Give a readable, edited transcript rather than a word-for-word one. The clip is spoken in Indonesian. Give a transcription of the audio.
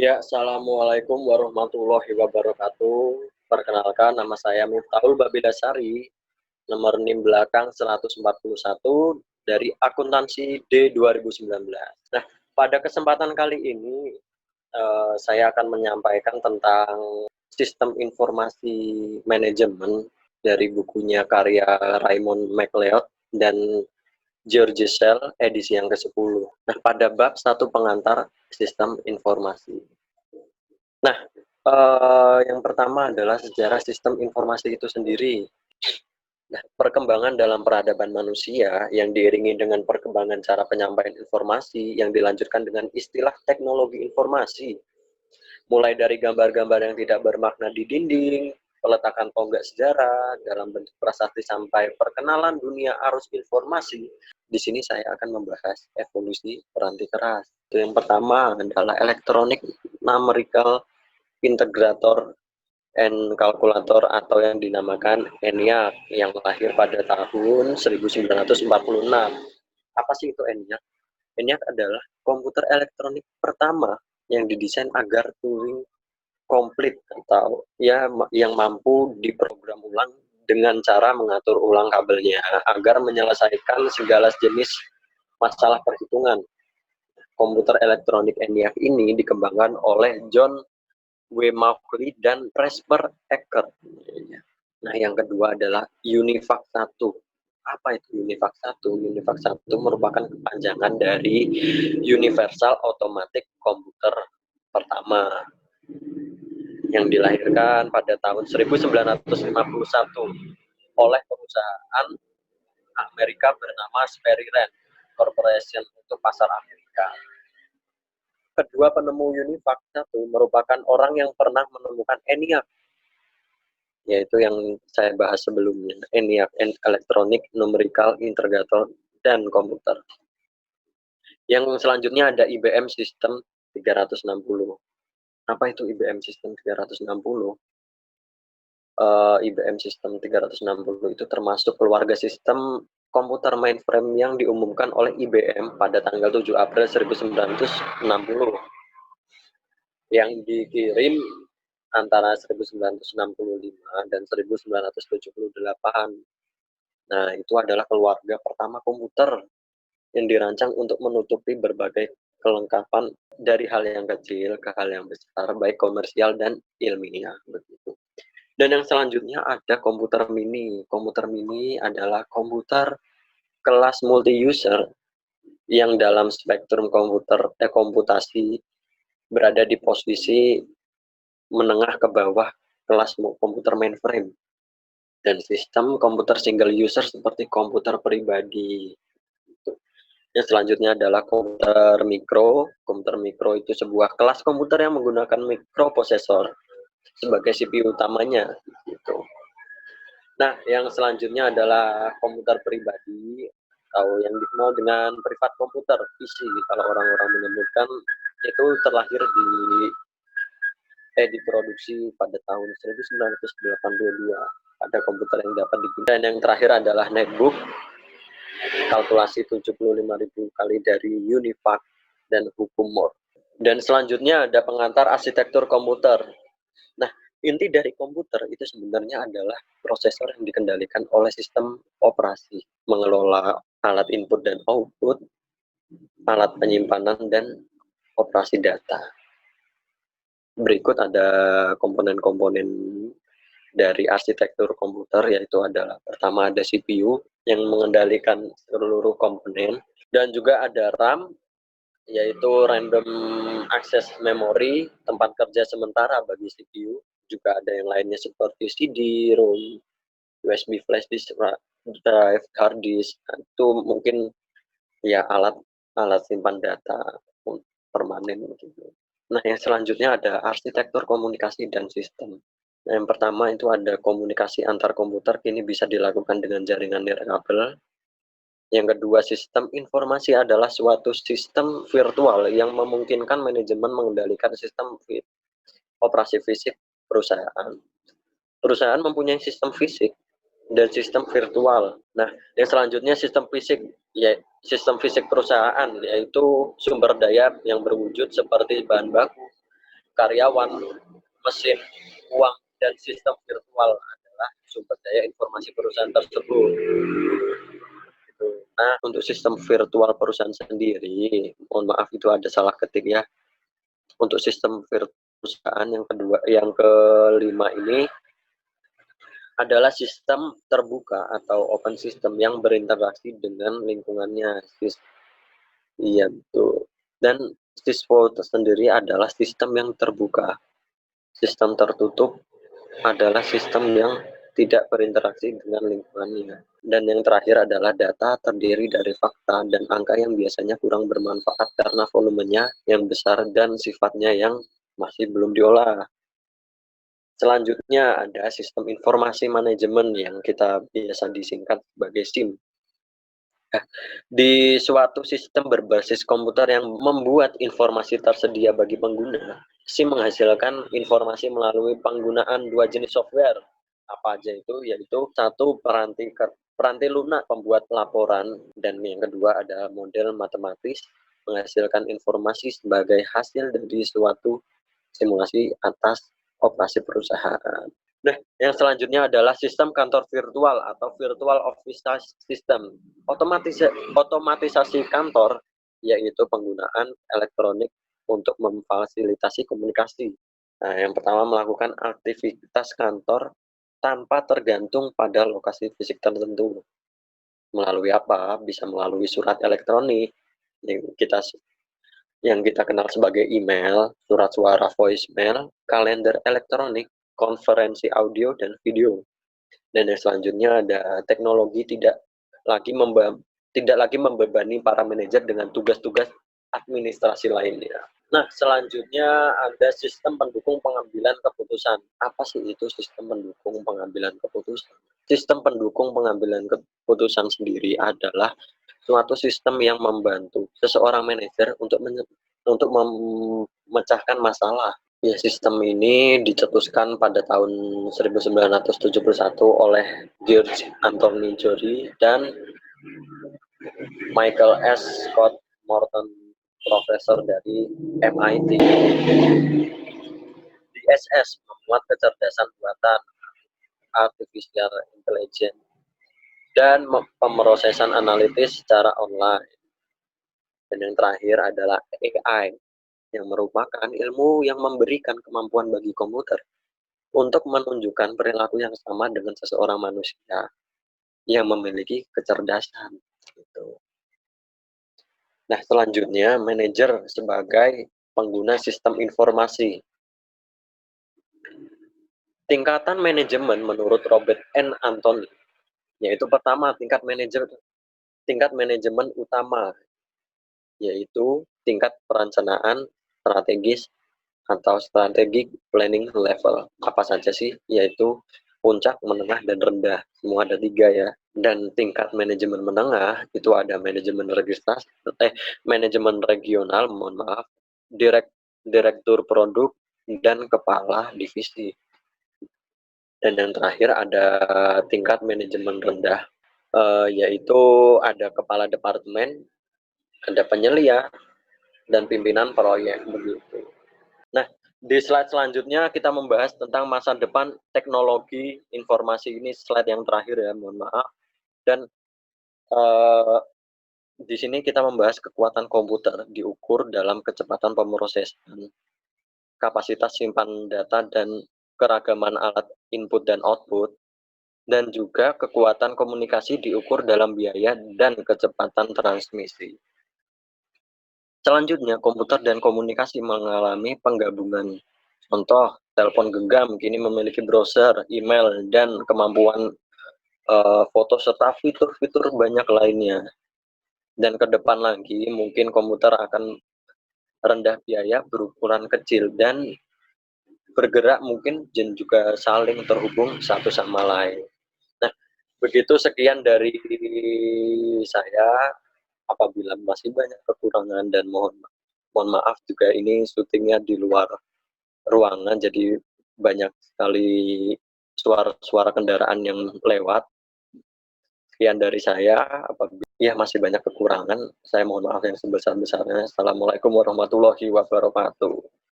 Ya, assalamualaikum warahmatullahi wabarakatuh. Perkenalkan, nama saya Miftahul Babidasari, nomor NIM belakang 141 dari akuntansi D 2019. Nah, pada kesempatan kali ini saya akan menyampaikan tentang sistem informasi manajemen dari bukunya karya Raymond McLeod dan George Shell edisi yang ke-10. Nah, pada bab satu pengantar sistem informasi. Nah, yang pertama adalah sejarah sistem informasi itu sendiri. Nah, perkembangan dalam peradaban manusia yang diiringi dengan perkembangan cara penyampaian informasi yang dilanjutkan dengan istilah teknologi informasi, mulai dari gambar-gambar yang tidak bermakna di dinding, peletakan tonggak sejarah dalam bentuk prasasti sampai perkenalan dunia arus informasi. Di sini saya akan membahas evolusi peranti keras. Yang pertama adalah elektronik numerical integrator and kalkulator atau yang dinamakan ENIAC yang lahir pada tahun 1946. Apa sih itu ENIAC? ENIAC adalah komputer elektronik pertama yang didesain agar Turing komplit atau ya yang mampu diprogram ulang dengan cara mengatur ulang kabelnya agar menyelesaikan segala jenis masalah perhitungan. Komputer elektronik ENIAC ini dikembangkan oleh John W. Mauchly dan Presper Eckert. Nah, yang kedua adalah UNIVAC 1. Apa itu UNIVAC 1? UNIVAC 1 merupakan kepanjangan dari Universal Automatic Computer pertama yang dilahirkan pada tahun 1951 oleh perusahaan Amerika bernama Sperry Rand Corporation untuk pasar Amerika. Kedua penemu UNIVAC 1 merupakan orang yang pernah menemukan ENIAC, yaitu yang saya bahas sebelumnya, ENIAC, Electronic Numerical Integrator dan komputer. Yang selanjutnya ada IBM System 360. Apa itu IBM System 360? IBM System 360 itu termasuk keluarga sistem komputer mainframe yang diumumkan oleh IBM pada tanggal 7 April 1960 yang dikirim antara 1965 dan 1978. Nah, itu adalah keluarga pertama komputer yang dirancang untuk menutupi berbagai kelengkapan dari hal yang kecil ke hal yang besar, baik komersial dan ilmiah. Begitu. Dan yang selanjutnya ada komputer mini. Komputer mini adalah komputer kelas multi-user yang dalam spektrum komputasi berada di posisi menengah ke bawah kelas komputer mainframe dan sistem komputer single user seperti komputer pribadi. Yang selanjutnya adalah komputer mikro. Komputer mikro itu sebuah kelas komputer yang menggunakan mikroprosesor sebagai CPU utamanya. Gitu. Nah, yang selanjutnya adalah komputer pribadi atau yang dikenal dengan privat komputer PC. Kalau orang-orang menyebutkan itu terlahir diproduksi pada tahun 1982. Ada komputer yang dapat digunakan. Dan yang terakhir adalah netbook, kalkulasi 75.000 kali dari UNIVAC dan hukum Moore. Dan selanjutnya ada pengantar arsitektur komputer. Nah, inti dari komputer itu sebenarnya adalah prosesor yang dikendalikan oleh sistem operasi, mengelola alat input dan output, alat penyimpanan, dan operasi data. Berikut ada komponen-komponen dari arsitektur komputer, yaitu adalah pertama ada CPU yang mengendalikan seluruh komponen, dan juga ada RAM, yaitu Random Access Memory, tempat kerja sementara bagi CPU. Juga ada yang lainnya seperti CD, ROM, USB flash disk, drive, hard disk. Itu mungkin ya alat simpan data permanen gitu. Nah, yang selanjutnya ada arsitektur komunikasi dan sistem. Nah, yang pertama itu ada komunikasi antar komputer kini bisa dilakukan dengan jaringan nirkabel. Yang kedua, sistem informasi adalah suatu sistem virtual yang memungkinkan manajemen mengendalikan sistem operasi fisik perusahaan. Perusahaan mempunyai sistem fisik dan sistem virtual. Nah, yang selanjutnya sistem fisik, ya sistem fisik perusahaan, yaitu sumber daya yang berwujud seperti bahan baku, karyawan, mesin uang, dan sistem virtual adalah sumber daya informasi perusahaan tersebut. Gitu. Nah, untuk sistem virtual perusahaan sendiri, mohon maaf itu ada salah ketik ya. Untuk sistem virtual perusahaan yang kelima ini adalah sistem terbuka atau open system yang berinteraksi dengan lingkungannya. Iya, betul. Dan SISPO sendiri adalah sistem yang terbuka. Sistem tertutup adalah sistem yang tidak berinteraksi dengan lingkungannya. Dan yang terakhir adalah data terdiri dari fakta dan angka yang biasanya kurang bermanfaat karena volumenya yang besar dan sifatnya yang masih belum diolah. Selanjutnya ada sistem informasi manajemen yang kita biasa disingkat sebagai SIM. Di suatu sistem berbasis komputer yang membuat informasi tersedia bagi pengguna, SIM menghasilkan informasi melalui penggunaan dua jenis software. Apa aja itu? Yaitu satu, peranti lunak pembuat laporan, dan yang kedua ada model matematis menghasilkan informasi sebagai hasil dari suatu simulasi atas operasi perusahaan. Nah, yang selanjutnya adalah sistem kantor virtual atau virtual office system. Otomatisasi kantor yaitu penggunaan elektronik untuk memfasilitasi komunikasi. Nah, yang pertama melakukan aktivitas kantor tanpa tergantung pada lokasi fisik tertentu. Melalui apa? Bisa melalui surat elektronik yang kita kenal sebagai email, surat suara voicemail, kalender elektronik, konferensi audio dan video. Dan yang selanjutnya ada teknologi tidak lagi membebani para manajer dengan tugas-tugas administrasi lainnya. Nah, selanjutnya ada sistem pendukung pengambilan keputusan. Apa sih itu sistem pendukung pengambilan keputusan? Sistem pendukung pengambilan keputusan sendiri adalah suatu sistem yang membantu seseorang manajer untuk memecahkan masalah. Ya, sistem ini dicetuskan pada tahun 1971 oleh George Anthony Jory dan Michael S. Scott Morton, profesor dari MIT. DSS memuat kecerdasan buatan, artificial intelligence, dan pemrosesan analitis secara online. Dan yang terakhir adalah AI, yang merupakan ilmu yang memberikan kemampuan bagi komputer untuk menunjukkan perilaku yang sama dengan seseorang manusia yang memiliki kecerdasan. Gitu. Nah, selanjutnya manajer sebagai pengguna sistem informasi. Tingkatan manajemen menurut Robert N. Anthony, yaitu pertama tingkat manajemen utama, yaitu tingkat perencanaan strategis atau strategic planning level. Apa saja sih? Yaitu puncak, menengah, dan rendah. Semua ada 3 ya. Dan tingkat manajemen menengah itu ada manajemen manajemen regional, mohon maaf, direktur produk, dan kepala divisi. Dan yang terakhir ada tingkat manajemen rendah, yaitu ada kepala departemen, ada penyelia, dan pimpinan proyek, begitu. Nah, di slide selanjutnya kita membahas tentang masa depan teknologi informasi. Ini slide yang terakhir ya, mohon maaf. Dan di sini kita membahas kekuatan komputer diukur dalam kecepatan pemrosesan, kapasitas simpan data, dan keragaman alat input dan output, dan juga kekuatan komunikasi diukur dalam biaya dan kecepatan transmisi. Selanjutnya, komputer dan komunikasi mengalami penggabungan. Contoh, telepon genggam kini memiliki browser, email, dan kemampuan foto serta fitur-fitur banyak lainnya. Dan ke depan lagi, mungkin komputer akan rendah biaya, berukuran kecil, dan bergerak mungkin dan juga saling terhubung satu sama lain. Nah, begitu sekian dari saya. Apabila masih banyak kekurangan dan mohon maaf juga ini syutingnya di luar ruangan, jadi banyak sekali suara kendaraan yang lewat. Sekian dari saya. Apabila ya masih banyak kekurangan, saya mohon maaf yang sebesar-besarnya. Assalamualaikum warahmatullahi wabarakatuh.